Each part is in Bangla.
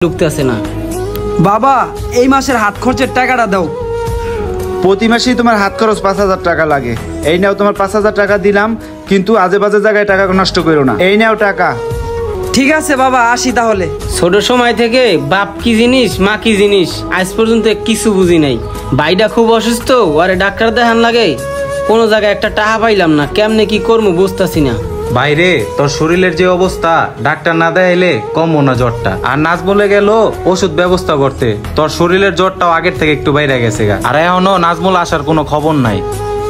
ঢুকতেছে না। বাবা এই মাসের হাত খরচের টাকাটা দাও। প্রতি মাসেই তোমার হাত খরচ ৫,০০০ টাকা লাগে। এই নাও তোমার ৫,০০০ টাকা দিলাম, কিন্তু আজে বাজে জায়গায় টাকা নষ্ট করো না। এই নাও টাকা। ঠিক আছে বাবা, আসি তাহলে। ছোট সময় থেকে বাপ কি জিনিস মা কি জিনিস আজ পর্যন্ত কিছু বুঝি নাই। ভাইটা খুব অসুস্থ, ওরে ডাক্তার দেখান লাগে, কোনো জায়গায় একটা টাকা পাইলাম না, কেমনে কি করবো বুঝতেছি না। ভাইরে তোর শরীরের যে অবস্থা, ডাক্তার না দেখাইলে কমবো না জ্বরটা। আর নাচ বলে গেল ওষুধ ব্যবস্থা করতে, তোর শরীরের জ্বরটাও আগের থেকে একটু বাইরে গেছে গা। আর এখনো নাজমুল আসার কোনো খবর নাই।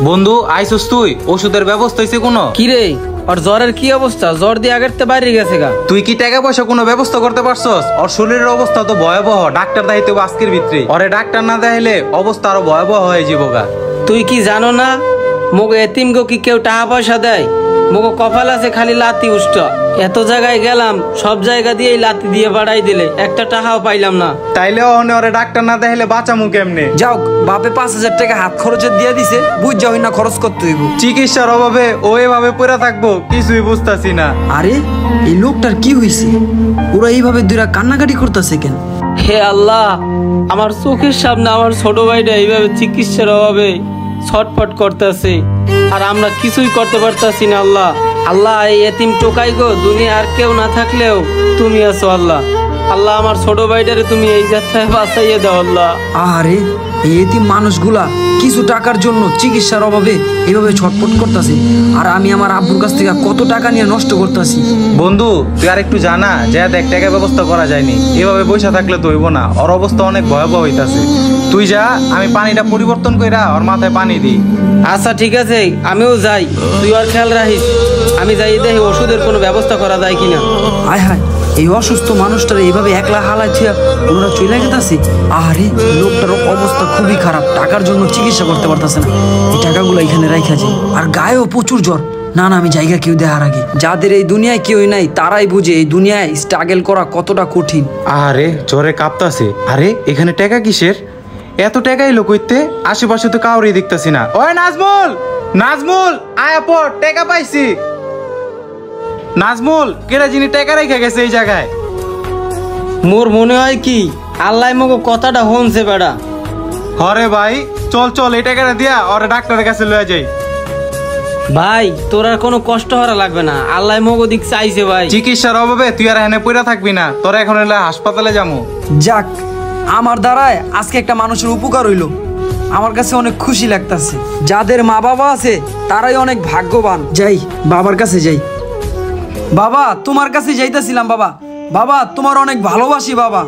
বন্ধু আইসুস তুই? ওষুধের ব্যবস্থা হয়েছে কোনো? কি রে ওর জ্বরের কি অবস্থা? জ্বর দিয়ে আগের থেকে বাইরে গেছে গা। তুই কি টাকা পয়সা কোনো ব্যবস্থা করতে পারছস? ওর শরীরের অবস্থা তো ভয়াবহ, ডাক্তার দেখাইতে হবে আজকের ভিতরে। ওরে ডাক্তার না দেখাইলে অবস্থা আরো ভয়াবহ হয়ে যাবো গা। তুই কি জানো না মোগো এতিমগো কি কেউ টাকা পয়সা দেয়? মোগো কপাল আছে খালি লাতি উষ্ট। এত জায়গায় গেলাম, সব জায়গা দিয়ে লাতি দিয়ে বাড়াই দিলে একটা টাকাও পাইলাম না। তাইলে ওরে ডাক্তার না দেখাইলে বাঁচামু কেমনে? যাও, বাপে ৫,০০০ টাকা হাত খরচের দিয়ে দিছে, বুঝ যাও না খরচ করতে হইব। চিকিৎসার অভাবে ও এভাবে পড়ে থাকবো, কিছুই বুঝতাছি না। আরে এই লোকটার কি হইছে? ওরা এইভাবে দুইরা কান্নাকাটি করতেছে কেন? হে আল্লাহ, আমার চোখের সামনে আমার ছোট ভাইটা এইভাবে চিকিৎসার অভাবে ছটফট করতেছে, আর আমরা কিছুই করতে পারতাছি না। আল্লাহ আল্লাহ, এই এতিম টোকাই গো, দুনিয়া আর কেউ না থাকলেও তুমি আছো আল্লাহ। আল্লাহ আমার ছোট ভাইটারে তুমি এই যাত্রায় বাঁচাইয়ে দাও আল্লাহ। আরে এই এতিম মানুষগুলা কিছু টাকার জন্য চিকিৎসার অভাবে এভাবে ছটফট করতেছে, আর আমি আমার আব্বুর কাছ থেকে কত টাকা নিয়ে নষ্ট করতেছি। বন্ধু তুই আর একটু জানা যে দেখ টাকা ব্যবস্থা করা যায়নি, এভাবে বসে থাকলে তো হইব না। ওর অবস্থা অনেক ভয়াবহ হইতাছে। তুই যা, আমি পানিটা পরিবর্তন কইরা ওর মাথায় পানি দিই। আচ্ছা ঠিক আছে, আমিও যাই, তুই আর খেয়াল রাখিস। আমি যাই দেখি ওষুধের কোনো ব্যবস্থা করা যায় কিনা। হায় হায়, এই অসুস্থ মানুষটার এইভাবে একলা হালায় থিয়া ওনারা চলে গেছে। আরে লোকটার অবস্থা খুবই খারাপ, টাকার জন্য চিকিৎসা করতে পারতেছে না। এই টাকাগুলো এখানে রাখা যায়, আর গায়েও প্রচুর জ্বর। না না, আমি জায়গা কেউ দেখার আগে। যাদের এই দুনিয়ায় কেউই নাই তারাই বুঝে এই দুনিয়ায় স্ট্রাগল করা কতটা কঠিন। আরে জ্বরে কাঁপতাছে। আরে এখানে টাকা কিসের? এত টাকা এলো কইতে? আশেপাশে তো কাউরই দেখতাছি না। ওই নাজমুল, নাজমুল আয়া পর, টাকা পাইছি। নাজমুল, কেডা যিনি টাকা রেখে গেছে এই জায়গায়? মোর মনে হয় কি আল্লাহ মগো কথাটা হনছে বেড়া। হরে ভাই, চল চল এই টাকাটা দিয়া ওরে ডাক্তারের কাছে লয়ে যাই। ভাই তোর আর কোনো কষ্ট হওয়া লাগবে না, আল্লাহ মগো দিক চাইছে ভাই। চিকিৎসার অভাবে তুই আর এখানে পড়ে থাকবি না, তোরা এখন এলে হাসপাতালে যাবো। যাক, আমার দ্বারায় আজকে একটা মানুষের উপকার হইল, আমার কাছে অনেক খুশি লাগতাছে। যাদের মা বাবা আছে তারাই অনেক ভাগ্যবান। যাই বাবার কাছে যাই। বাবা তোমার কাছে যাইতেছিলাম। বাবা বাবা তোমার অনেক ভালোবাসি বাবা।